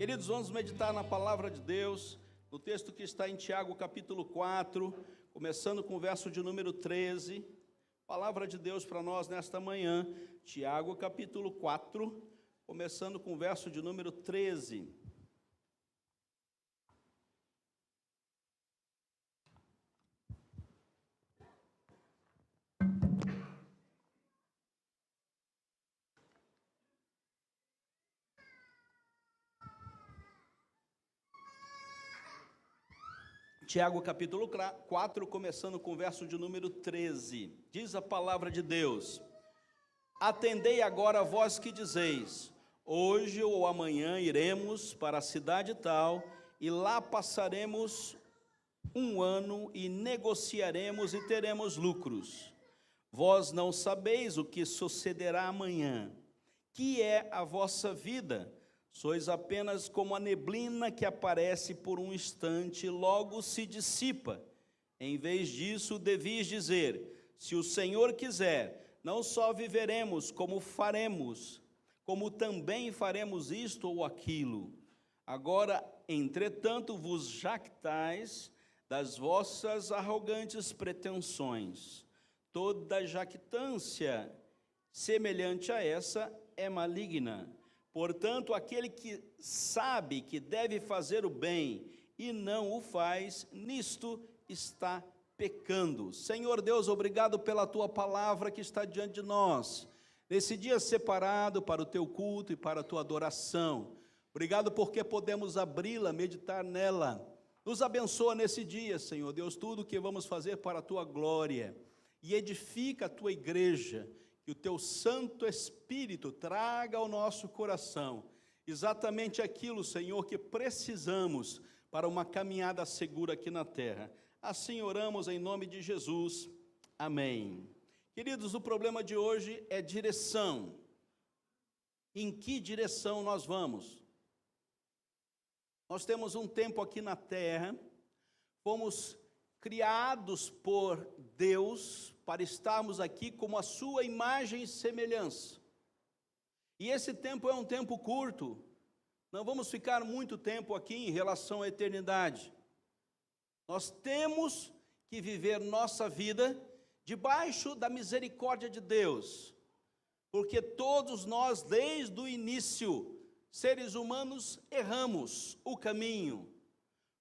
Queridos, vamos meditar na palavra de Deus, no texto que está em Tiago capítulo 4, começando com o verso de número 13. Palavra de Deus para nós nesta manhã, Tiago capítulo 4, começando com o verso de número 13. Tiago capítulo 4, começando com o verso de número 13, diz a palavra de Deus: Atendei agora vós que dizeis, hoje ou amanhã iremos para a cidade tal, e lá passaremos um ano e negociaremos e teremos lucros. Vós não sabeis o que sucederá amanhã, que é a vossa vida. Sois apenas como a neblina que aparece por um instante e logo se dissipa. Em vez disso, devias dizer, se o Senhor quiser, não só viveremos, como faremos, como também faremos isto ou aquilo. Agora, entretanto, vos jactais das vossas arrogantes pretensões. Toda jactância semelhante a essa é maligna. Portanto, aquele que sabe que deve fazer o bem e não o faz, nisto está pecando. Senhor Deus, obrigado pela Tua palavra que está diante de nós, nesse dia separado para o Teu culto e para a Tua adoração. Obrigado porque podemos abri-la, meditar nela. Nos abençoa nesse dia, Senhor Deus, tudo que vamos fazer para a Tua glória. E edifica a Tua igreja, que o Teu Santo Espírito traga ao nosso coração exatamente aquilo, Senhor, que precisamos para uma caminhada segura aqui na terra. Assim oramos em nome de Jesus. Amém. Queridos, o problema de hoje é direção. Em que direção nós vamos? Nós temos um tempo aqui na terra, fomos criados por Deus para estarmos aqui como a sua imagem e semelhança. E esse tempo é um tempo curto, não vamos ficar muito tempo aqui em relação à eternidade. Nós temos que viver nossa vida debaixo da misericórdia de Deus, porque todos nós, desde o início, seres humanos, erramos o caminho.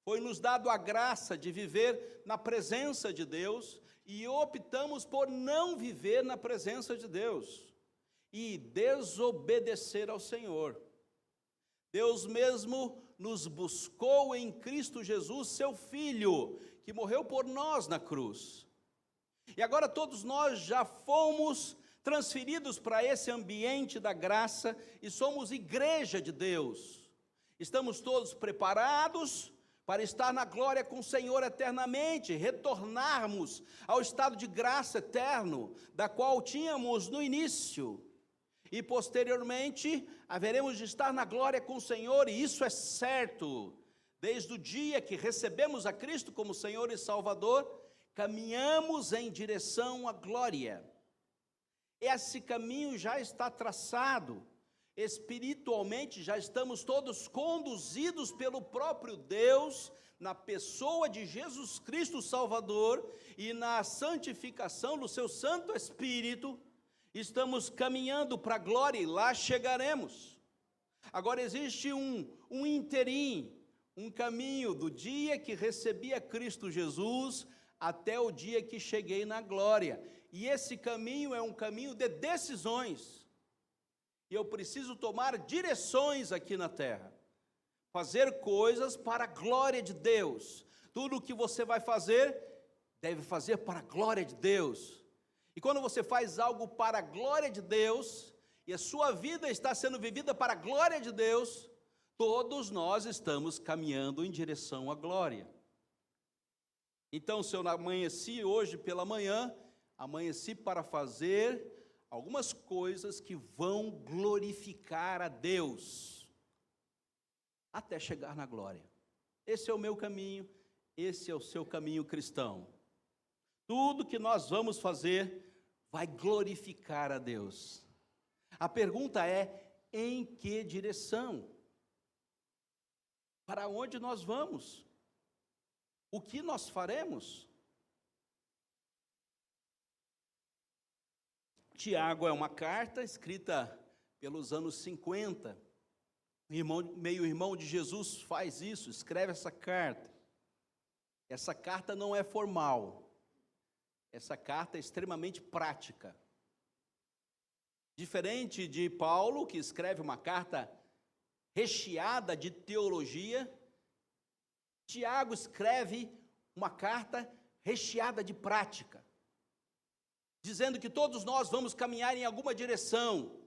Foi nos dado a graça de viver na presença de Deus e optamos por não viver na presença de Deus e desobedecer ao Senhor. Deus mesmo nos buscou em Cristo Jesus, seu Filho, que morreu por nós na cruz. E agora todos nós já fomos transferidos para esse ambiente da graça e somos igreja de Deus. Estamos todos preparados para estar na glória com o Senhor eternamente, retornarmos ao estado de graça eterno, da qual tínhamos no início, e posteriormente haveremos de estar na glória com o Senhor, e isso é certo, desde o dia que recebemos a Cristo como Senhor e Salvador, caminhamos em direção à glória. Esse caminho já está traçado, espiritualmente já estamos todos conduzidos pelo próprio Deus, na pessoa de Jesus Cristo Salvador e na santificação do seu Santo Espírito, estamos caminhando para a glória e lá chegaremos. Agora existe um interim, um caminho do dia que recebi a Cristo Jesus até o dia que cheguei na glória, e esse caminho é um caminho de decisões. E eu preciso tomar direções aqui na terra, fazer coisas para a glória de Deus. Tudo o que você vai fazer, deve fazer para a glória de Deus. E quando você faz algo para a glória de Deus, e a sua vida está sendo vivida para a glória de Deus, todos nós estamos caminhando em direção à glória. Então, se eu amanheci hoje pela manhã, amanheci para fazer algumas coisas que vão glorificar a Deus, até chegar na glória. Esse é o meu caminho, esse é o seu caminho cristão. Tudo que nós vamos fazer vai glorificar a Deus. A pergunta é, em que direção? Para onde nós vamos? O que nós faremos? Tiago é uma carta escrita pelos anos 50. Meio-irmão de Jesus faz isso, escreve essa carta. Essa carta não é formal. Essa carta é extremamente prática. Diferente de Paulo, que escreve uma carta recheada de teologia, Tiago escreve uma carta recheada de prática, dizendo que todos nós vamos caminhar em alguma direção.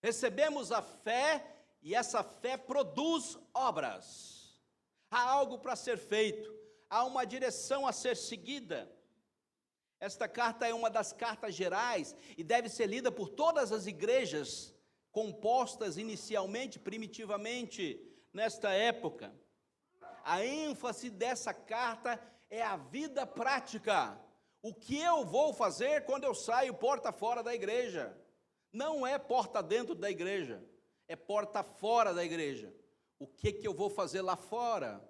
Recebemos a fé e essa fé produz obras. Há algo para ser feito, há uma direção a ser seguida. Esta carta é uma das cartas gerais e deve ser lida por todas as igrejas compostas inicialmente, primitivamente, nesta época. A ênfase dessa carta é a vida prática. O que eu vou fazer quando eu saio porta fora da igreja? Não é porta dentro da igreja, é porta fora da igreja. O que eu vou fazer lá fora?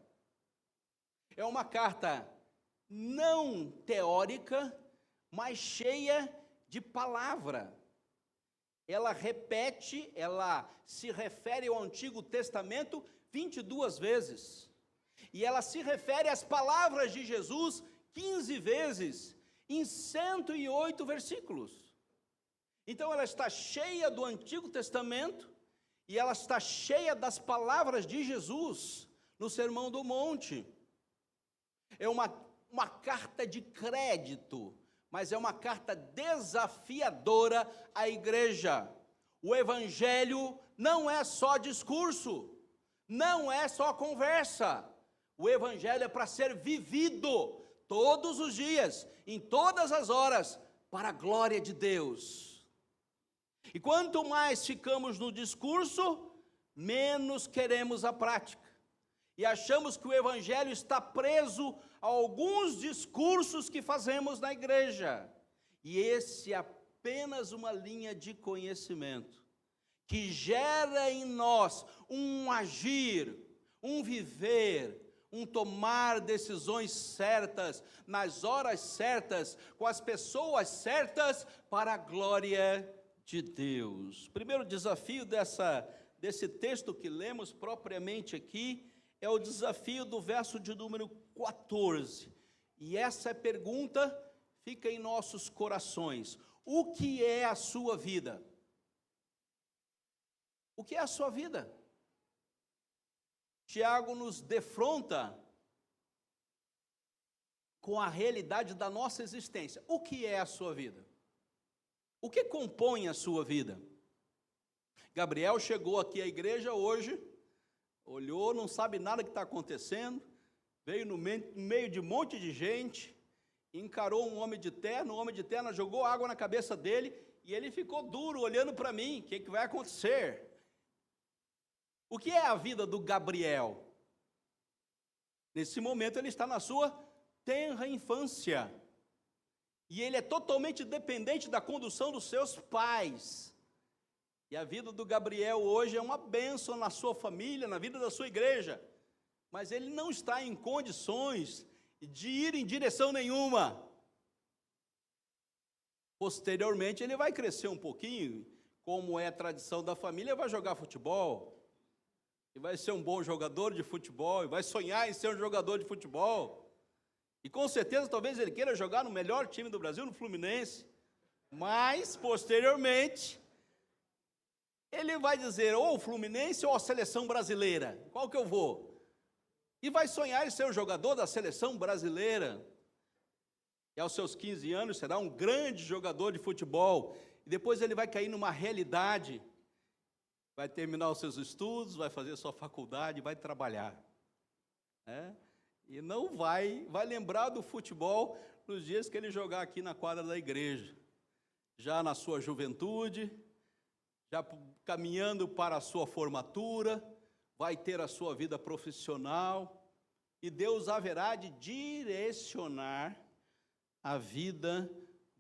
É uma carta não teórica, mas cheia de palavra. Ela repete, ela se refere ao Antigo Testamento 22 vezes. E ela se refere às palavras de Jesus 15 vezes, em 108 versículos. Então ela está cheia do Antigo Testamento, e ela está cheia das palavras de Jesus no Sermão do Monte. É uma carta de crédito, mas é uma carta desafiadora à igreja. O evangelho não é só discurso, não é só conversa. O evangelho é para ser vivido todos os dias, em todas as horas, para a glória de Deus. E quanto mais ficamos no discurso, menos queremos a prática. E achamos que o evangelho está preso a alguns discursos que fazemos na igreja. E esse é apenas uma linha de conhecimento, que gera em nós um agir, um viver, um tomar decisões certas, nas horas certas, com as pessoas certas, para a glória de Deus. O primeiro desafio desse texto que lemos propriamente aqui, é o desafio do verso de número 14, e essa pergunta fica em nossos corações: o que é a sua vida? O que é a sua vida? Tiago nos defronta com a realidade da nossa existência. O que é a sua vida? O que compõe a sua vida? Gabriel chegou aqui à igreja hoje, olhou, não sabe nada que está acontecendo, veio no meio de um monte de gente, encarou um homem de terno, o homem de terno jogou água na cabeça dele, e ele ficou duro, olhando para mim: o que vai acontecer? O que é a vida do Gabriel? Nesse momento ele está na sua tenra infância, e ele é totalmente dependente da condução dos seus pais. E a vida do Gabriel hoje é uma bênção na sua família, na vida da sua igreja, mas ele não está em condições de ir em direção nenhuma. Posteriormente ele vai crescer um pouquinho, como é a tradição da família, vai jogar futebol, e vai ser um bom jogador de futebol, e vai sonhar em ser um jogador de futebol, e com certeza talvez ele queira jogar no melhor time do Brasil, no Fluminense, mas posteriormente ele vai dizer, ou o Fluminense ou a seleção brasileira, qual que eu vou? E vai sonhar em ser o jogador da seleção brasileira. E aos seus 15 anos será um grande jogador de futebol. E depois ele vai cair numa realidade, vai terminar os seus estudos, vai fazer sua faculdade, vai trabalhar. E não vai lembrar do futebol nos dias que ele jogar aqui na quadra da igreja. Já na sua juventude, já caminhando para a sua formatura, vai ter a sua vida profissional, e Deus haverá de direcionar a vida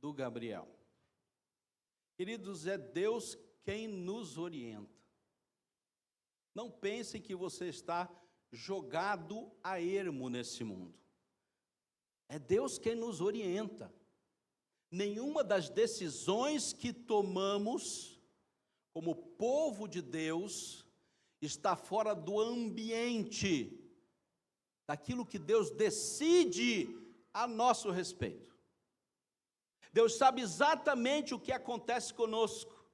do Gabriel. Queridos, é Deus quem nos orienta. Não pensem que você está jogado a ermo nesse mundo. É Deus quem nos orienta. Nenhuma das decisões que tomamos como povo de Deus está fora do ambiente daquilo que Deus decide a nosso respeito. Deus sabe exatamente o que acontece conosco,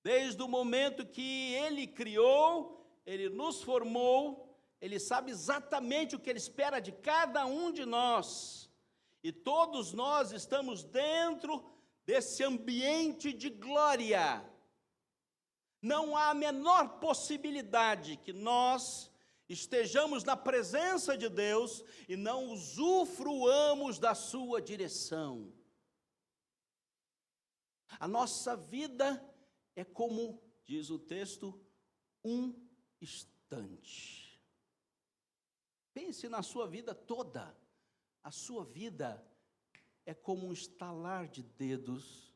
desde o momento que Ele criou, Ele nos formou, Ele sabe exatamente o que Ele espera de cada um de nós, e todos nós estamos dentro desse ambiente de glória. Não há a menor possibilidade que nós estejamos na presença de Deus e não usufruamos da sua direção. A nossa vida é como, diz o texto, um instante. Pense na sua vida toda. A sua vida é como um estalar de dedos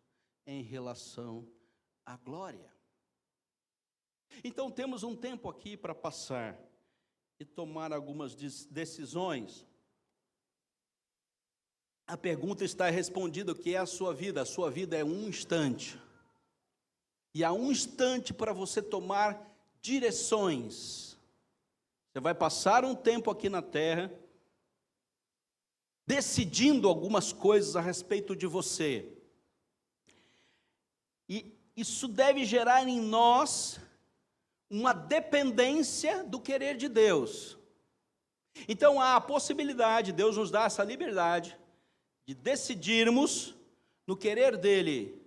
em relação à glória. Então temos um tempo aqui para passar e tomar algumas decisões. A pergunta está respondida: o que é a sua vida? A sua vida é um instante. E há um instante para você tomar direções. Você vai passar um tempo aqui na terra, decidindo algumas coisas a respeito de você. E isso deve gerar em nós uma dependência do querer de Deus. Então há a possibilidade, Deus nos dá essa liberdade, de decidirmos no querer dEle,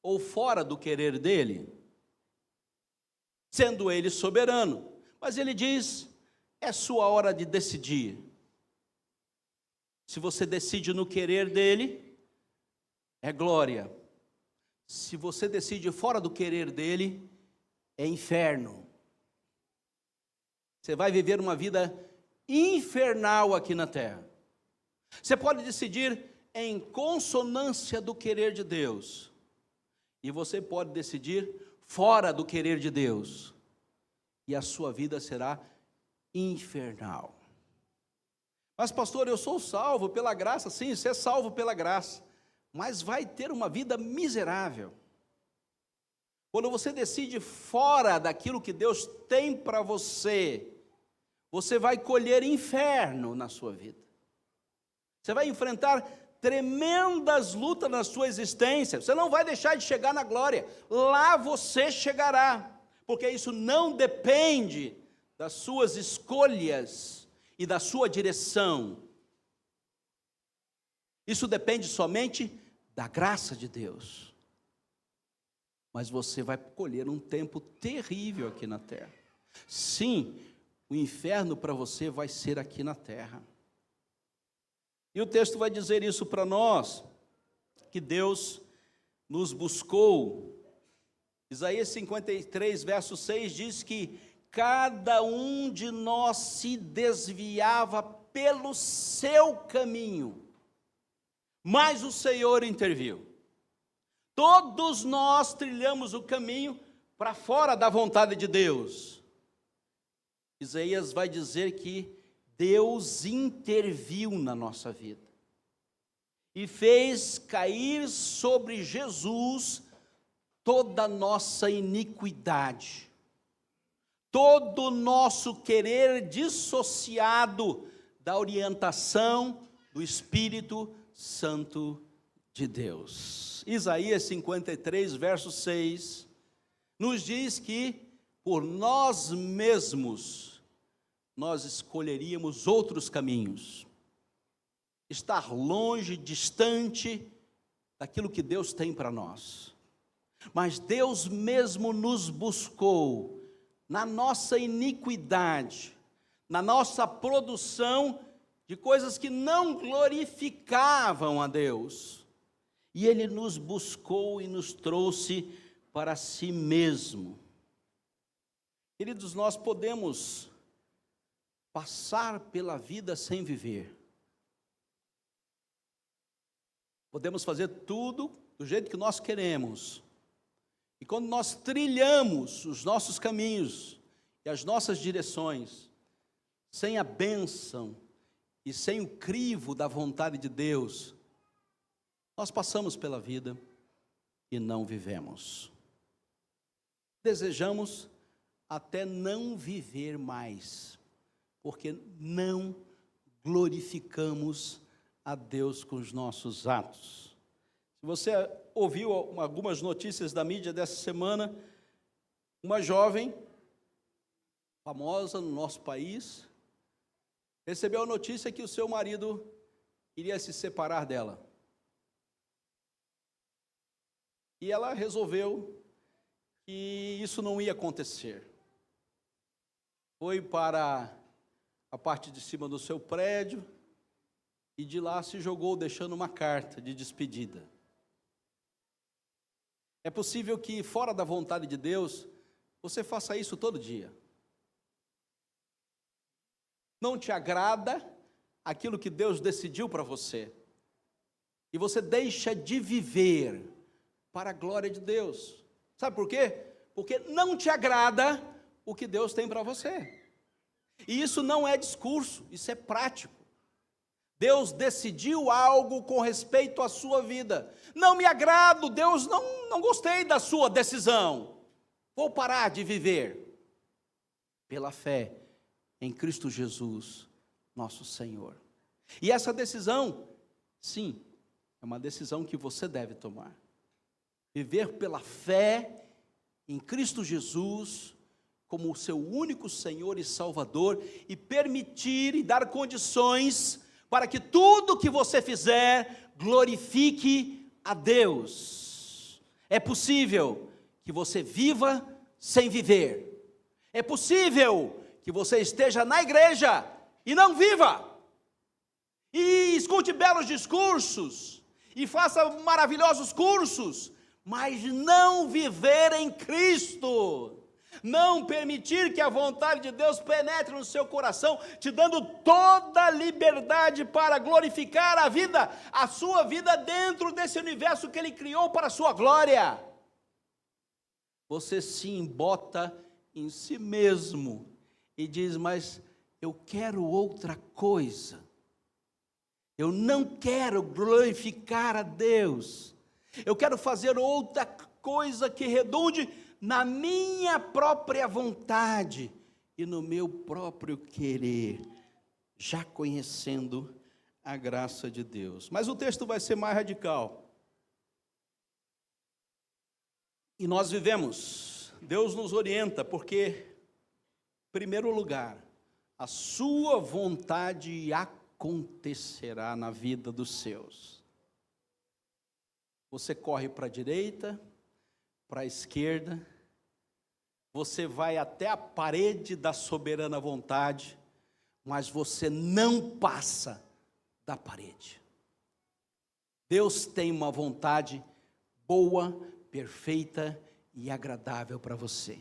ou fora do querer dEle, sendo Ele soberano. Mas Ele diz, é sua hora de decidir. Se você decide no querer dEle, é glória. Se você decide fora do querer dEle, é inferno. Você vai viver uma vida infernal aqui na terra. Você pode decidir em consonância do querer de Deus, e você pode decidir fora do querer de Deus, e a sua vida será infernal. Mas pastor, eu sou salvo pela graça. Sim, você é salvo pela graça, mas vai ter uma vida miserável. Quando você decide fora daquilo que Deus tem para você, você vai colher inferno na sua vida. Você vai enfrentar tremendas lutas na sua existência. Você não vai deixar de chegar na glória. Lá você chegará, porque isso não depende das suas escolhas e da sua direção. Isso depende somente da graça de Deus. Mas você vai colher um tempo terrível aqui na terra. Sim, o inferno para você vai ser aqui na terra. E o texto vai dizer isso para nós, que Deus nos buscou. Isaías 53, verso 6 diz que cada um de nós se desviava pelo seu caminho, mas o Senhor interviu. Todos nós trilhamos o caminho para fora da vontade de Deus. Isaías vai dizer que Deus interviu na nossa vida e fez cair sobre Jesus toda a nossa iniquidade, todo o nosso querer dissociado da orientação do Espírito Santo de Deus. Isaías 53, verso 6, nos diz que por nós mesmos nós escolheríamos outros caminhos, estar longe, distante daquilo que Deus tem para nós. Mas Deus mesmo nos buscou na nossa iniquidade, na nossa produção de coisas que não glorificavam a Deus. E Ele nos buscou e nos trouxe para si mesmo. Queridos, nós podemos passar pela vida sem viver. Podemos fazer tudo do jeito que nós queremos. E quando nós trilhamos os nossos caminhos e as nossas direções, sem a bênção e sem o crivo da vontade de Deus, nós passamos pela vida e não vivemos. Desejamos até não viver mais, porque não glorificamos a Deus com os nossos atos. Se você ouviu algumas notícias da mídia dessa semana, uma jovem famosa no nosso país recebeu a notícia que o seu marido iria se separar dela. E ela resolveu que isso não ia acontecer. Foi para a parte de cima do seu prédio e de lá se jogou deixando uma carta de despedida. É possível que fora da vontade de Deus, você faça isso todo dia. Não te agrada aquilo que Deus decidiu para você, e você deixa de viver para a glória de Deus. Sabe por quê? Porque não te agrada o que Deus tem para você. E isso não é discurso, isso é prático. Deus decidiu algo com respeito à sua vida. Não me agrado, Deus, não gostei da sua decisão. Vou parar de viver pela fé em Cristo Jesus, nosso Senhor. E essa decisão, sim, é uma decisão que você deve tomar. Viver pela fé em Cristo Jesus, como o seu único Senhor e Salvador, e permitir e dar condições para que tudo que você fizer glorifique a Deus. É possível que você viva sem viver. É possível que você esteja na igreja e não viva. E escute belos discursos, e faça maravilhosos cursos, mas não viver em Cristo. Não permitir que a vontade de Deus penetre no seu coração, te dando toda a liberdade para glorificar a sua vida dentro desse universo que Ele criou para a sua glória. Você se embota em si mesmo e diz, mas eu quero outra coisa. Eu não quero glorificar a Deus. Eu quero fazer outra coisa que redunde na minha própria vontade e no meu próprio querer, já conhecendo a graça de Deus. Mas o texto vai ser mais radical. E nós vivemos, Deus nos orienta, porque, em primeiro lugar, a sua vontade acontecerá na vida dos seus. Você corre para a direita, para a esquerda, você vai até a parede da soberana vontade, mas você não passa da parede. Deus tem uma vontade boa, perfeita e agradável para você.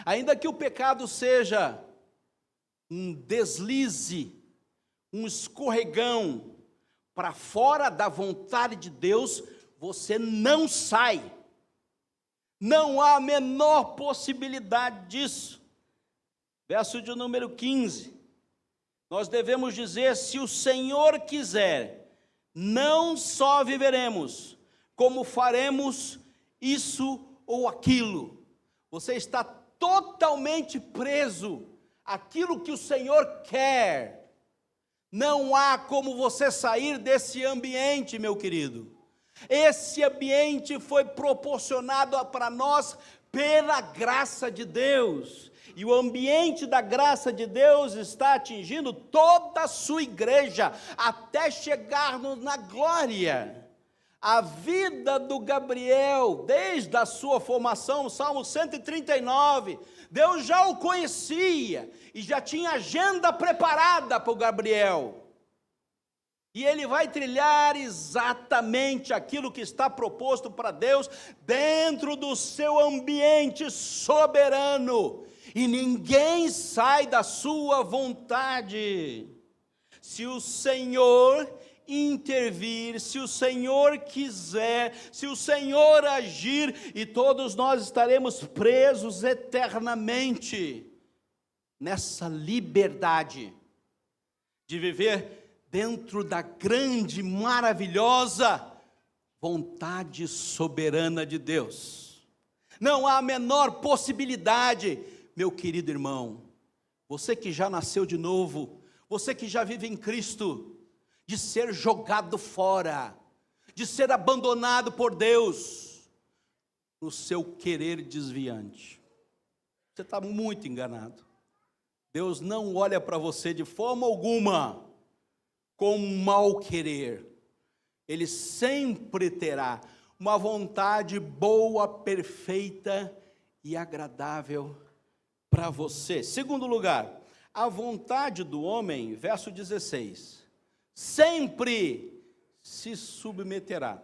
Ainda que o pecado seja um deslize, um escorregão para fora da vontade de Deus, você não sai. Não há a menor possibilidade disso. Verso de número 15. Nós devemos dizer, se o Senhor quiser, não só viveremos, como faremos isso ou aquilo. Você está totalmente preso àquilo que o Senhor quer. Não há como você sair desse ambiente, meu querido. Esse ambiente foi proporcionado para nós pela graça de Deus. E o ambiente da graça de Deus está atingindo toda a sua igreja, até chegarmos na glória. A vida do Gabriel, desde a sua formação, Salmo 139, Deus já o conhecia e já tinha agenda preparada para o Gabriel. E ele vai trilhar exatamente aquilo que está proposto para Deus dentro do seu ambiente soberano. E ninguém sai da sua vontade. Se o Senhor intervir, se o Senhor quiser, se o Senhor agir, e todos nós estaremos presos eternamente. nessa liberdade de viver dentro da grande, maravilhosa vontade soberana de Deus. Não há a menor possibilidade, meu querido irmão, você que já nasceu de novo, você que já vive em Cristo, de ser jogado fora, de ser abandonado por Deus, no seu querer desviante. Você está muito enganado. Deus não olha para você de forma alguma com mau querer. Ele sempre terá uma vontade boa, perfeita e agradável para você. Segundo lugar, a vontade do homem, verso 16, sempre se submeterá.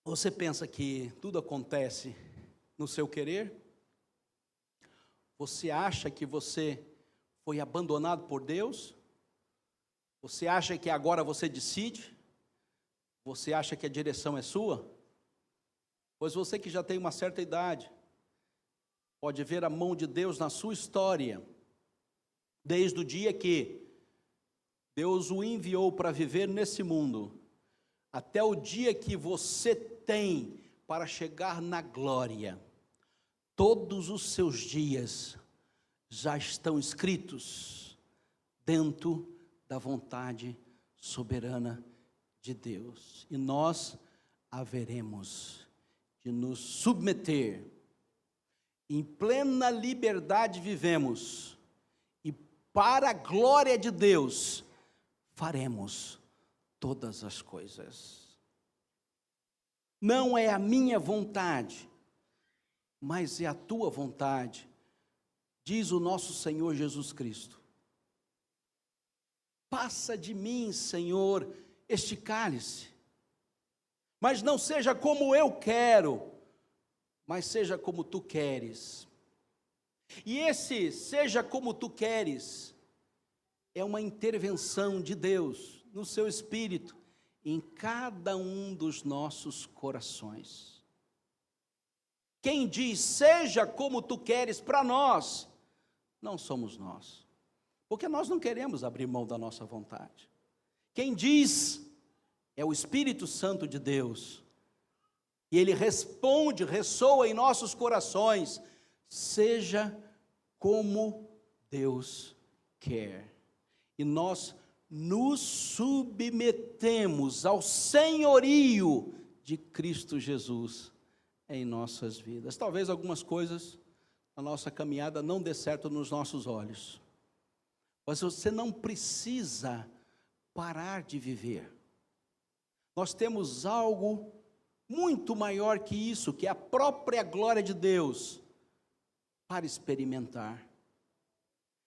Você pensa que tudo acontece no seu querer? Você acha que você foi abandonado por Deus? Você acha que agora você decide? Você acha que a direção é sua? Pois você que já tem uma certa idade, pode ver a mão de Deus na sua história, desde o dia que Deus o enviou para viver nesse mundo, até o dia que você tem para chegar na glória. Todos os seus dias já estão escritos dentro da vontade soberana de Deus. E nós haveremos de nos submeter. Em plena liberdade vivemos. E para a glória de Deus, faremos todas as coisas. Não é a minha vontade, mas é a tua vontade, diz o nosso Senhor Jesus Cristo. Passa de mim, Senhor, este cálice, mas não seja como eu quero, mas seja como tu queres. E esse seja como tu queres é uma intervenção de Deus no seu espírito em cada um dos nossos corações. Quem diz seja como tu queres para nós, não somos nós, porque nós não queremos abrir mão da nossa vontade. Quem diz é o Espírito Santo de Deus, e ele responde, ressoa em nossos corações, seja como Deus quer. E nós nos submetemos ao senhorio de Cristo Jesus em nossas vidas. Talvez algumas coisas na nossa caminhada não dê certo nos nossos olhos, mas você não precisa parar de viver. Nós temos algo muito maior que isso, que é a própria glória de Deus, para experimentar.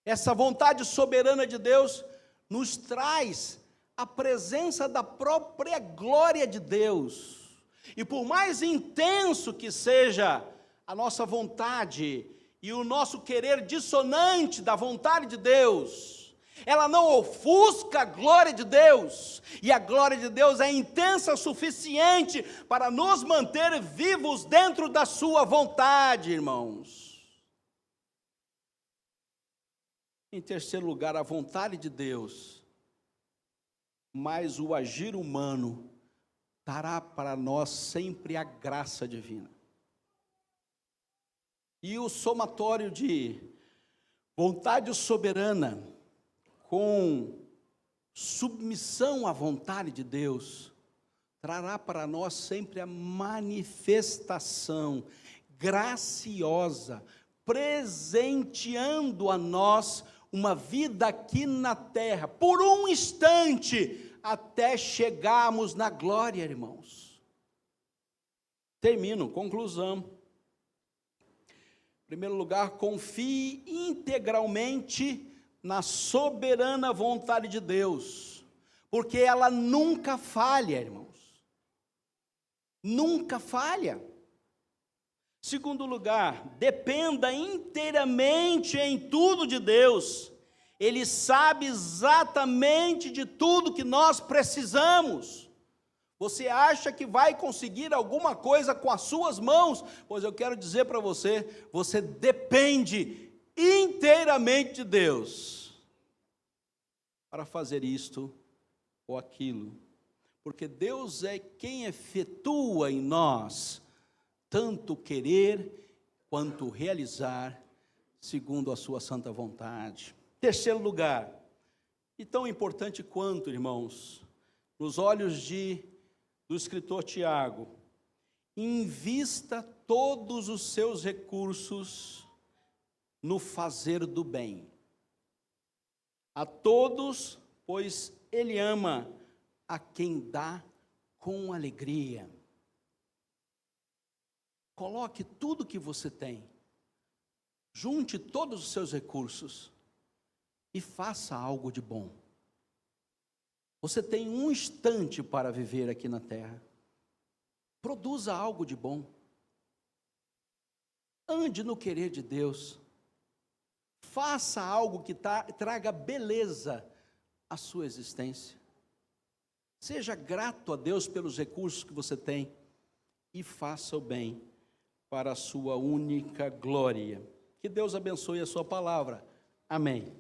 Essa vontade soberana de Deus nos traz a presença da própria glória de Deus. E por mais intenso que seja a nossa vontade e o nosso querer dissonante da vontade de Deus, ela não ofusca a glória de Deus, e a glória de Deus é intensa o suficiente para nos manter vivos dentro da sua vontade, irmãos. Em terceiro lugar, a vontade de Deus, mas o agir humano, dará para nós sempre a graça divina. E o somatório de vontade soberana com submissão à vontade de Deus, trará para nós sempre a manifestação graciosa, presenteando a nós uma vida aqui na terra, por um instante, até chegarmos na glória, irmãos. Termino, conclusão. Em primeiro lugar, confie integralmente na soberana vontade de Deus, porque ela nunca falha, irmãos. Nunca falha. Segundo lugar, dependa inteiramente em tudo de Deus. Ele sabe exatamente de tudo que nós precisamos. Você acha que vai conseguir alguma coisa com as suas mãos? Pois eu quero dizer para você, você depende inteiramente de Deus para fazer isto ou aquilo. Porque Deus é quem efetua em nós tanto querer quanto realizar segundo a sua santa vontade. Terceiro lugar, e tão importante quanto, irmãos, nos olhos do escritor Tiago, invista todos os seus recursos no fazer do bem. A todos, pois ele ama a quem dá com alegria. Coloque tudo que você tem, junte todos os seus recursos e faça algo de bom. Você tem um instante para viver aqui na terra. Produza algo de bom. Ande no querer de Deus. Faça algo que traga beleza à sua existência. Seja grato a Deus pelos recursos que você tem e faça o bem para a sua única glória. Que Deus abençoe a sua palavra. Amém.